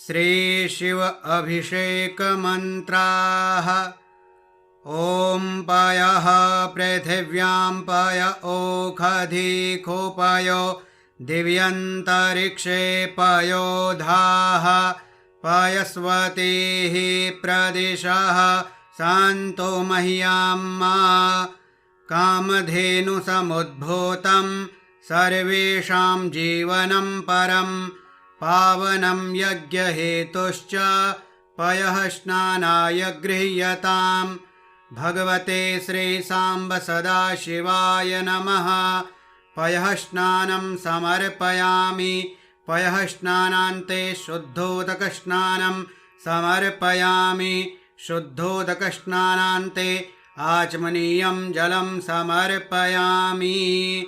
श्रीशिव अभिषेकमन्त्राः। ॐ पयः पृथिव्यां पय ओखधिखोपयो दिव्यन्तरिक्षे पयोधाः पयस्वतीः प्रदिशः सन्तो मह्यं मा कामधेनुसमुद्भूतं सर्वेषां जीवनं परं पावनं यज्ञहेतुश्च पयः स्नानाय गृह्यताम्। भगवते श्रीसाम्ब सदाशिवाय नमः। पयः स्नानं समर्पयामि। पयः स्नानान्ते शुद्धोदकस्नानं समर्पयामि। शुद्धोदकस्नानान्ते आचमनीयं जलं समर्पयामि।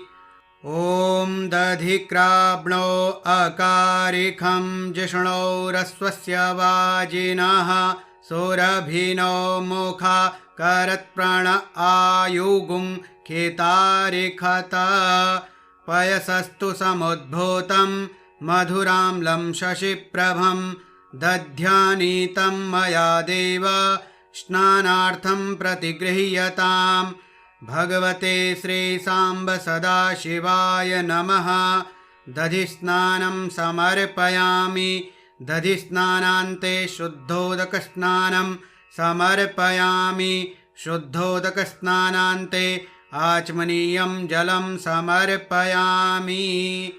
ॐ दधिक्राब्णो अकारिखं जिष्णोरस्वस्य वाजिनः सुरभिनो मुखा करत्प्रण आयुगुं खेतारिखत पयसस्तु समुद्भूतं मधुराम्लं शशिप्रभं दध्यानीतं मया देव स्नानार्थं प्रतिगृह्यताम्। भगवते श्रीसाम्ब सदाशिवाय नमः। दधिस्नानं समर्पयामि। दधिस्नानान्ते शुद्धोदकस्नानं समर्पयामि। शुद्धोदकस्नानान्ते आचमनीयं जलं समर्पयामि।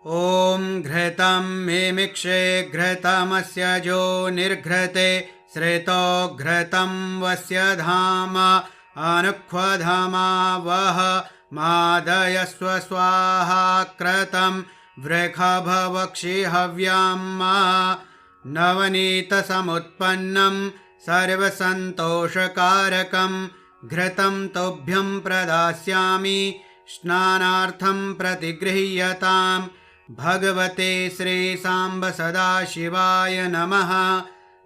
ॐ घृतं मिमिक्षे घृतमस्य जो निर्घृते श्रितो घृतं वस्य धाम अनुक्वधमा वह मादयस्व स्वाहा क्रतं वृषभवक्षि हव्यां नवनीतसमुत्पन्नं सर्वसन्तोषकारकं घृतं तुभ्यं प्रदास्यामि स्नानार्थं प्रतिगृह्यताम्। भगवते श्रीसाम्ब सदाशिवाय नमः।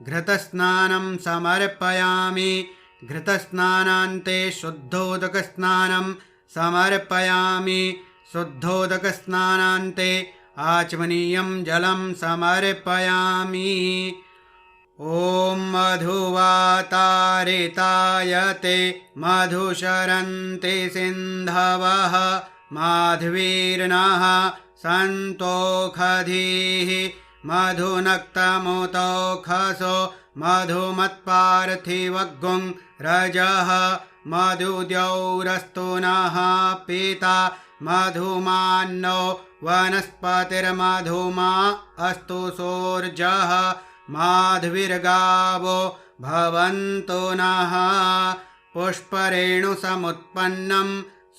घृतस्नानं समर्पयामि। घृतस्नानान्ते शुद्धोदकस्नानं समर्पयामि। शुद्धोदकस्नानान्ते आचमनीयं जलं समर्पयामि। ॐ मधुवातारितायते मधुशरन्ति सिन्धवः माध्वीर्नः सन्तोखधीः मधुनक्तमुतोखसो मधुमत्पार्थिवगुं रजः मधुद्यौरस्तु नः पीता मधुमान्नो वनस्पतिर्मधुमा अस्तु सोर्जः माध्वीर्गावो भवन्तु नः। पुष्परेणुसमुत्पन्नं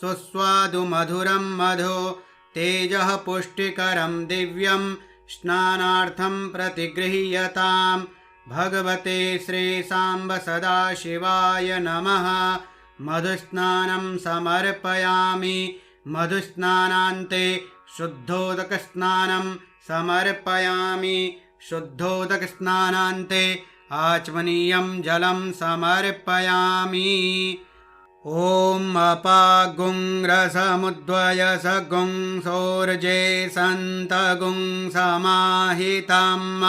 सुस्वादुमधुरं मधु तेजः पुष्टिकरं दिव्यं स्नानार्थं प्रतिगृह्यताम्। भगवते श्रीसाम्ब सदाशिवाय नमः। मधुस्नानं समर्पयामि। मधुस्नानान्ते शुद्धोदकस्नानं समर्पयामि। शुद्धोदकस्नानान्ते आचमनीयं जलं समर्पयामि। ॐ अपागुंरसमुद्वयसगुं सोर्जे सन्तगुं समाहितम्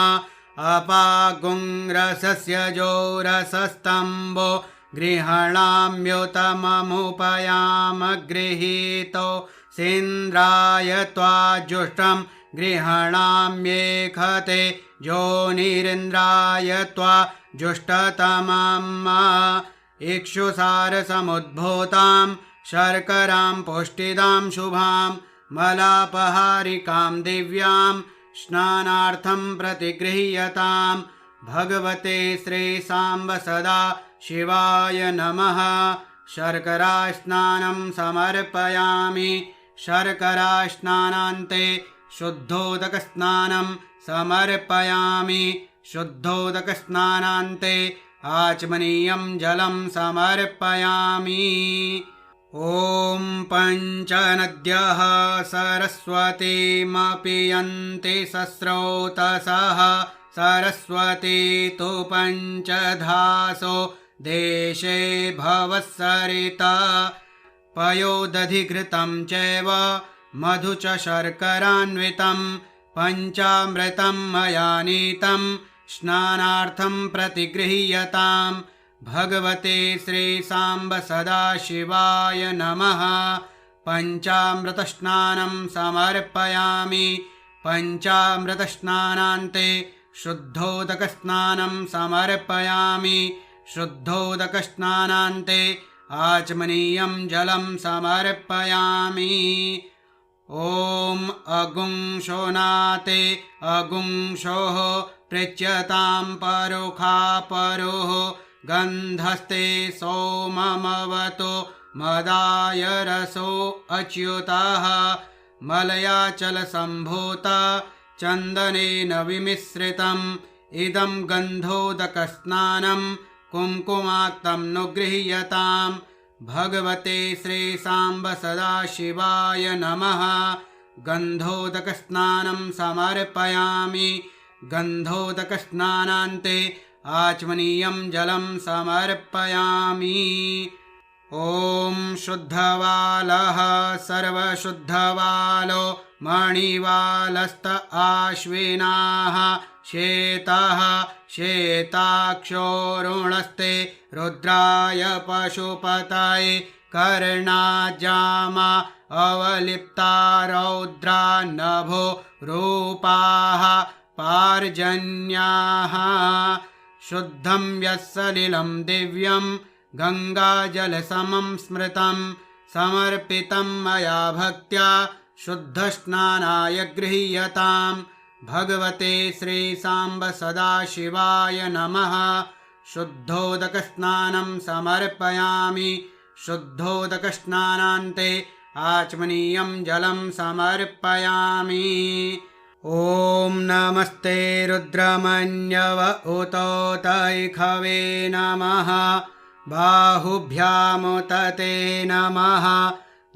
अपागुंरसस्य जोरसस्तम्भो गृह्णाम्युतममुपयामगृहीतो सेन्द्राय त्वाजुष्टं गृह्णाम्येखते जोनिरिन्द्राय त्वाजुष्टतमम्। इक्षुसारसमुद्भूतां शर्करां पुष्टिदां शुभां मलापहारिकां दिव्यां स्नानार्थं प्रतिगृह्यताम्। भगवते श्रीसाम्ब सदा शिवाय नमः। शर्करास्नानं समर्पयामि। शर्करास्नानान्ते शुद्धोदकस्नानं समर्पयामि। शुद्धोदकस्नानान्ते आचमनीयं जलं समर्पयामि। ॐ पञ्चनद्यः सरस्वतीमपि यन्ति सस्रोतसः सरस्वती तु पञ्चधासो देशे भवत्सरिता पयोदधिघृतं चैव मधु च शर्करान्वितं पञ्चामृतं मया नीतं स्नानार्थं प्रतिगृह्यताम्। भगवते श्रीसाम्ब सदाशिवाय नमः। पञ्चामृतस्नानं समर्पयामि। पञ्चामृतस्नानान्ते शुद्धोदकस्नानं समर्पयामि। शुद्धोदकस्नानान्ते आचमनीयं जलं समर्पयामि। ॐ अगुंशोनाते अगुंशोः पृच्यतां परुखापरुः गन्धस्ते सोममवतो मदाय रसो अच्युतः मलयाचलसम्भूता चन्दनेन विमिश्रितम् इदं गन्धोदकस्नानं कुङ्कुमाक्तं नु गृह्यताम्। भगवते श्रीसाम्ब सदाशिवाय नमः। गन्धोदकस्नानं समर्पयामि। गन्धोदकस्नानान्ते आचमनीयं जलं समर्पयामि। ॐ शुद्धवालः सर्वशुद्धवालो मणिवालस्त आश्विनाः श्वेतः श्वेताक्षोरुणस्ते रुद्राय पशुपतये कर्णाजामा अवलिप्ता रौद्रा नभो रूपाः पार्जन्याः। शुद्धं यस्सलिलं दिव्यं गङ्गाजलसमं स्मृतं समर्पितं मया भक्त्या शुद्धस्नानाय गृह्यताम्। भगवते श्रीसाम्ब सदाशिवाय नमः। शुद्धोदकस्नानं समर्पयामि। शुद्धोदकस्नानान्ते आचमनीयं जलं समर्पयामि। ॐ नमस्ते रुद्रमन्यव उतोतैखवे नमः। बाहुभ्यामुत ते नमः।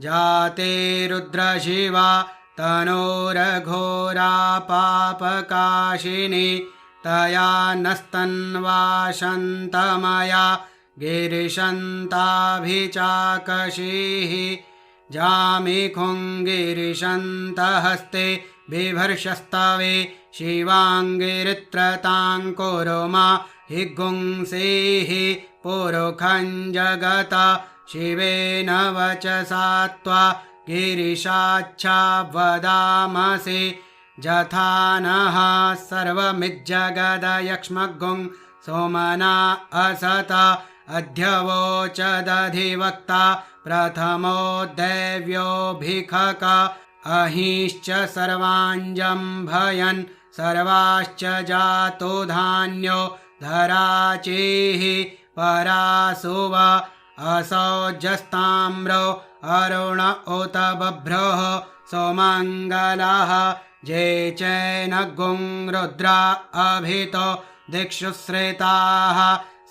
जाते रुद्रशिवा तनोरघोरा पापकाशिनी तया नस्तन्वाशन्तमया गिरिशन्ताभिचाकशीः। जामिखुङ्गिरिशन्तहस्ते बिभर्षस्तवे शिवाङ्गिरित्रताङ्कुरुमा हि गुंसेः पुरुखं जगत शिवेन वचसा त्वा गिरिशाच्छा वदामसि। जथा नः सर्वमिज्जगदयक्ष्मगुं सोमना असत अध्यवोचदधिवक्ता प्रथमो दैव्योऽभिखक। अहिश्च सर्वाञ्जं भयन् सर्वाश्च जातो धान्यो धराचेः परासुव असौजस्ताम्रो अरुण उत बभ्रः सोमङ्गलः। जे चैनगुं रुद्रा अभितो दिक्षुश्रिताः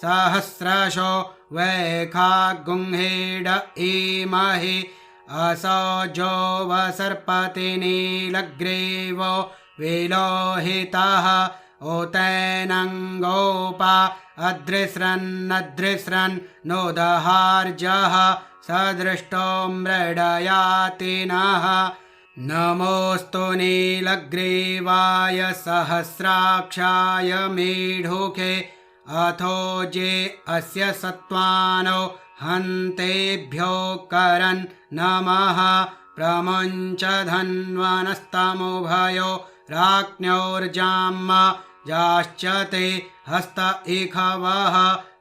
सहस्रशो वैखागुंहेड इमहि। असौजो वसर्पति नीलग्रीवो विलोहितः ओतैनङ्गोपा अदृश्रन्नदृश्रन् नोदहार्जः सदृष्टो मृडयाति नः। नमोऽस्तु नीलग्रीवाय सहस्राक्षाय मीढुके अथो जे अस्य सत्त्वानो हन्तेभ्यो करन् नमः। प्रमुञ्च धन्वनस्तमुभयो राज्ञोर्जाम्म जाश्च ते हस्त इखवः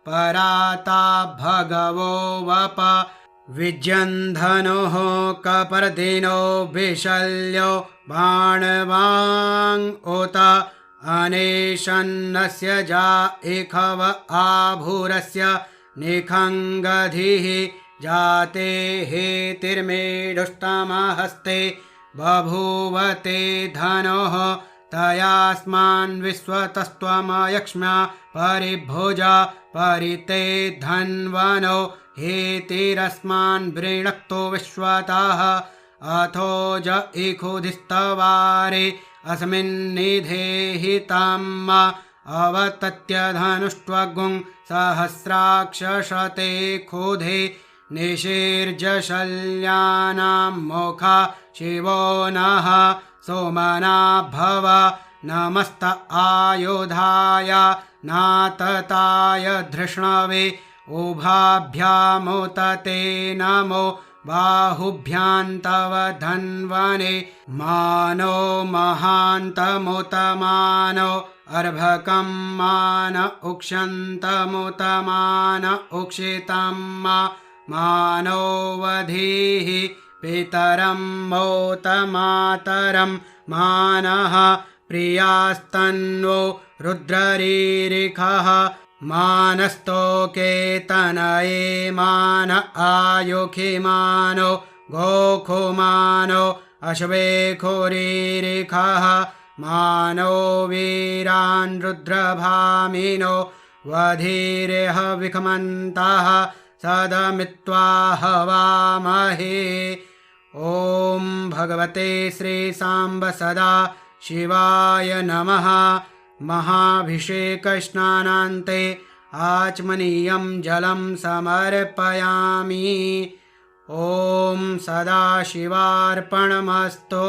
पराता भगवो वप। विजन्धनुः कपर्दिनो विशल्यो बाणवाङ् उत अनेशन्नस्य जा इखव आभूरस्य निखङ्गधिः। जाते हेतिर्मेढुष्टमहस्ते बभूवते धनुः तयास्मान् विश्वतस्त्वमयक्ष्म्या परिभुजा परिते धन्वनो हेतिरस्मान् वृणक्तो विश्वतः। अथो ज इखुधिस्तवारे अस्मिन्निधेहितम् अवतत्य धनुष्ट्वगुं सहस्राक्षशते खुधे निशीर्जशल्यानां मुखा शिवो नः। सोमना भव नमस्त आयुधाय नातताय धृष्णवे उभाभ्यामुत ते नमो बाहुभ्यां तव धन्वने मानो महान्तमुत मानो अर्भकं मान उक्षन्तमुत मान उक्षितं मानो वधीः पितरं मोत मातरं मानः प्रियास्तन्वो रुद्ररीरिखः मानस्तोके तनये मान आयुखिमानो गोखुमानो अश्वेखुरीरिखः मानो वीरान् रुद्रभामिनो वधीरेह विखमन्तः सदमित्वा हवामहे। ॐ भगवते श्रीसाम्ब सदा शिवाय नमः। महाभिषेकस्नानान्ते आचमनीयं जलं समर्पयामि। ॐ सदाशिवार्पणमस्तु।